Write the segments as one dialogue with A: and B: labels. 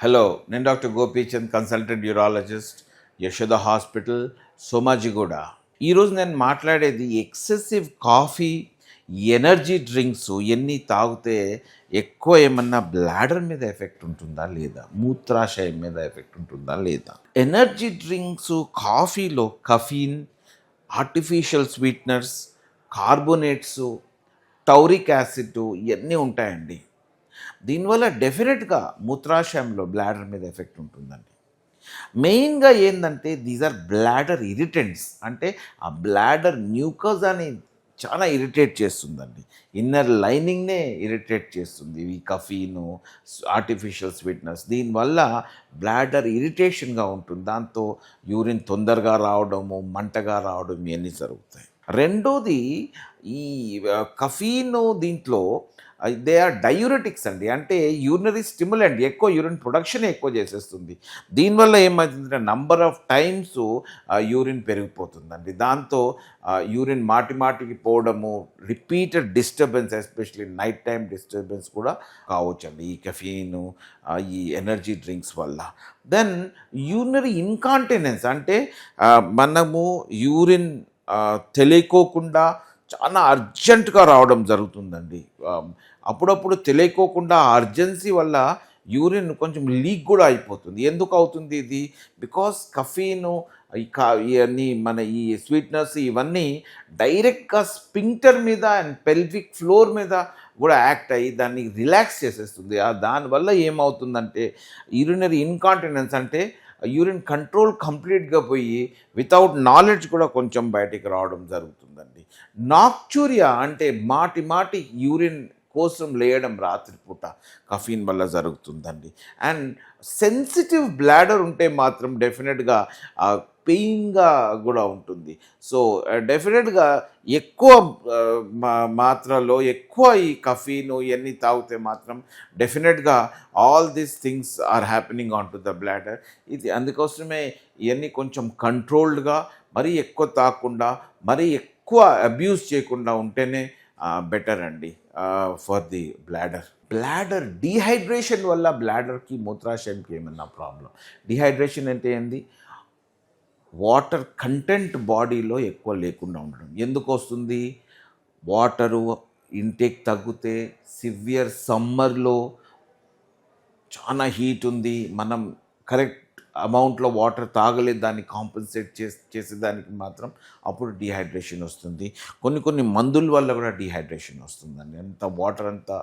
A: Hello, నేను doctor Gopichand, consultant urologist, Yashoda hospital, Somajiguda. ఈరోజు నేను మాట్లాడేది ఎక్సెసివ్ కాఫీ, ఎనర్జీ డ్రింక్స్ ఎన్ని తాగితే ఎక్కువ ఏమన్నా బ్లాడర్ మీద ఎఫెక్ట్ ఉంటుందా లేదా, మూత్రాశయం మీద ఎఫెక్ట్ ఉంటుందా లేదా. ఎనర్జీ డ్రింక్స్, కాఫీలో కఫీన్, ఆర్టిఫిషియల్ స్వీట్నర్స్, కార్బోనేట్స్, టౌరిక్ యాసిడ్ ఇవన్నీ ఉంటాయండి. దీనివల్ల డెఫినెట్గా మూత్రాశయంలో బ్లాడర్ మీద ఎఫెక్ట్ ఉంటుందండి. మెయిన్గా ఏంటంటే దీస్ ఆర్ బ్లాడర్ ఇరిటెంట్స్, అంటే ఆ బ్లాడర్ న్యూకస్ అని చాలా ఇరిటేట్ చేస్తుందండి. ఇన్నర్ లైనింగ్నే ఇరిటేట్ చేస్తుంది ఈ కఫీను, ఆర్టిఫిషియల్ స్వీట్నెస్. దీనివల్ల బ్లాడర్ ఇరిటేషన్గా ఉంటుంది. దాంతో యూరిన్ తొందరగా రావడము, మంటగా రావడం ఇవన్నీ జరుగుతాయి. రెండోది, ఈ కఫీను దీంట్లో దే ఆర్ డయూరెటిక్స్ అండి. అంటే యూరినరీ స్టిమ్యులెంట్, ఎక్కువ యూరిన్ ప్రొడక్షన్ ఎక్కువ చేసేస్తుంది. దీనివల్ల ఏమవుతుందంటే నంబర్ ఆఫ్ టైమ్స్ యూరిన్ పెరిగిపోతుందండి. దాంతో యూరిన్ మాటి మాటికి పోవడము, repeated disturbance, especially night time disturbance కూడా కావచ్చండి ఈ కెఫీను, ఈ ఎనర్జీ డ్రింక్స్ వల్ల. దెన్ యూరినరీ ఇన్కాంటినెన్స్, అంటే మనము యూరిన్ తెలియకోకుండా చాలా అర్జెంటుగా రావడం జరుగుతుందండి. అప్పుడప్పుడు తెలియకోకుండా అర్జెన్సీ వల్ల యూరిన్ కొంచెం లీక్ కూడా అయిపోతుంది. ఎందుకు అవుతుంది ఇది? బికాస్ కఫీను, ఇవన్నీ మన ఈ స్వీట్నర్స్ ఇవన్నీ డైరెక్ట్గా స్పింక్టర్ మీద అండ్ పెల్విక్ ఫ్లోర్ మీద కూడా యాక్ట్ అయ్యి దాన్ని రిలాక్స్ చేసేస్తుంది. దానివల్ల ఏమవుతుందంటే యూరినరీ ఇన్కాంటినెన్స్, అంటే యూరిన్ కంట్రోల్ కంప్లీట్గా పోయి వితౌట్ నాలెడ్జ్ కూడా కొంచెం బయటికి రావడం జరుగుతుందండి. నాక్చూరియా, అంటే మాటి మాటి యూరిన్ కోసం లేయడం రాత్రిపూట కఫీన్ వల్ల జరుగుతుందండి. అండ్ సెన్సిటివ్ బ్లాడర్ ఉంటే మాత్రం డెఫినెట్గా పెయిన్గా కూడా ఉంటుంది. సో డెఫినెట్గా ఎక్కువ మాత్రలో ఎక్కువ ఈ కఫీను ఇవన్నీ తాగితే మాత్రం డెఫినెట్గా all these things are happening on to the bladder. ఇది అందుకోసమే ఇవన్నీ కొంచెం కంట్రోల్డ్గా, మరీ ఎక్కువ తాగకుండా, మరీ ఎక్కువ అబ్యూస్ చేయకుండా ఉంటేనే బెటర్ అండి for the bladder. Bladder dehydration వల్ల బ్లాడర్కి, మూత్రాశయంకి ఏమన్నా ప్రాబ్లం. డీహైడ్రేషన్ అంటే ఏంది? వాటర్ కంటెంట్ బాడీలో ఎక్కువ లేకుండా ఉండడం. ఎందుకు వస్తుంది? వాటరు ఇంటేక్ తగ్గితే, సివియర్ సమ్మర్లో చాలా హీట్ ఉంది, మనం కరెక్ట్ అమౌంట్లో వాటర్ తాగలేదు, దాన్ని కాంపెన్సేట్ చేసేదానికి మాత్రం అప్పుడు డీహైడ్రేషన్ వస్తుంది. కొన్ని మందుల వల్ల కూడా డీహైడ్రేషన్ వస్తుందండి. అంత వాటర్ అంతా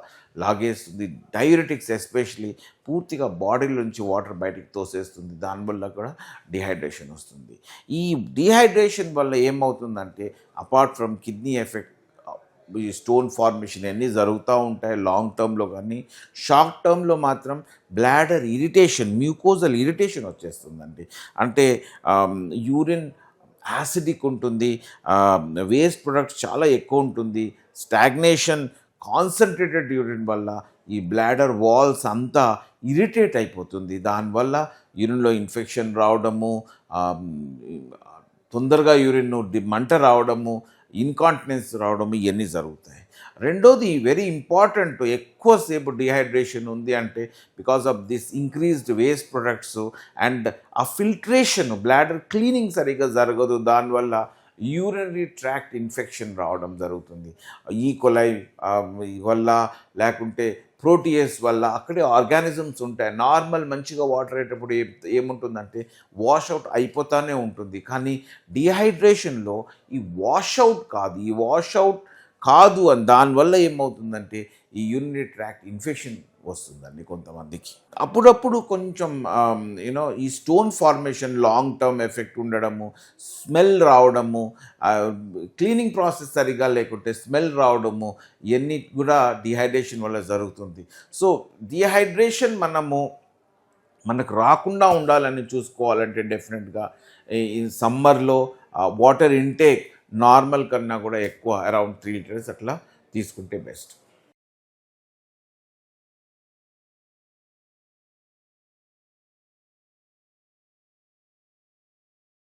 A: లాగేస్తుంది. డైరెటిక్స్ ఎస్పెషలీ పూర్తిగా బాడీలో నుంచి వాటర్ బయటికి తోసేస్తుంది. దానివల్ల కూడా డీహైడ్రేషన్ వస్తుంది. ఈ డీహైడ్రేషన్ వల్ల ఏమవుతుందంటే అపార్ట్ ఫ్రమ్ కిడ్నీ ఎఫెక్ట్, ఈ స్టోన్ ఫార్మేషన్ అన్నీ జరుగుతూ ఉంటాయి లాంగ్ టర్మ్లో. కానీ షార్ట్ టర్మ్లో మాత్రం బ్లాడర్ ఇరిటేషన్, మ్యూకోజల్ ఇరిటేషన్ వచ్చేస్తుందండి. అంటే యూరిన్ యాసిడిక్ ఉంటుంది, వేస్ట్ ప్రొడక్ట్స్ చాలా ఎక్కువ ఉంటుంది, స్టాగ్నేషన్, కాన్సన్ట్రేటెడ్ యూరిన్ వల్ల ఈ బ్లాడర్ వాల్స్ అంతా ఇరిటేట్ అయిపోతుంది. దానివల్ల యూరిన్లో ఇన్ఫెక్షన్ రావడము, తొందరగా యూరిన్ మంట రావడము, ఇన్కాంటినెన్స్ రావడం ఇవన్నీ జరుగుతాయి. రెండోది వెరీ ఇంపార్టెంట్, ఎక్కువసేపు డిహైడ్రేషన్ ఉంది అంటే because of this increased waste products and ఆ ఫిల్ట్రేషన్, బ్లాడర్ క్లీనింగ్ సరిగ్గా జరగదు. దానివల్ల యూరినరీ ట్రాక్ట్ ఇన్ఫెక్షన్ రావడం జరుగుతుంది. ఈకొలై వల్ల, లేకుంటే ప్రోటీయస్ వల్ల. అక్కడే ఆర్గానిజమ్స్ ఉంటాయి. నార్మల్ మంచిగా వాటర్ అయ్యేటప్పుడు ఏముంటుందంటే వాషౌట్ అయిపోతూనే ఉంటుంది. కానీ డిహైడ్రేషన్లో ఈ వాషౌట్ కాదు, అని దానివల్ల ఏమవుతుందంటే ఈ యూరినరీ ట్రాక్ట్ ఇన్ఫెక్షన్ వస్తుందండి కొంతమందికి. అప్పుడప్పుడు కొంచెం ఈ stone formation long term effect ఉండడము, స్మెల్ రావడము, క్లీనింగ్ ప్రాసెస్ సరిగా లేకుంటే స్మెల్ రావడము, ఇవన్నీ కూడా డిహైడ్రేషన్ వల్ల జరుగుతుంది. సో డిహైడ్రేషన్ మనకు రాకుండా ఉండాలని చూసుకోవాలంటే డెఫినెట్గా ఈ సమ్మర్లో వాటర్ ఇంటేక్ నార్మల్ కన్నా కూడా ఎక్కువ, అరౌండ్ 3 లీటర్స్ అట్లా తీసుకుంటే బెస్ట్.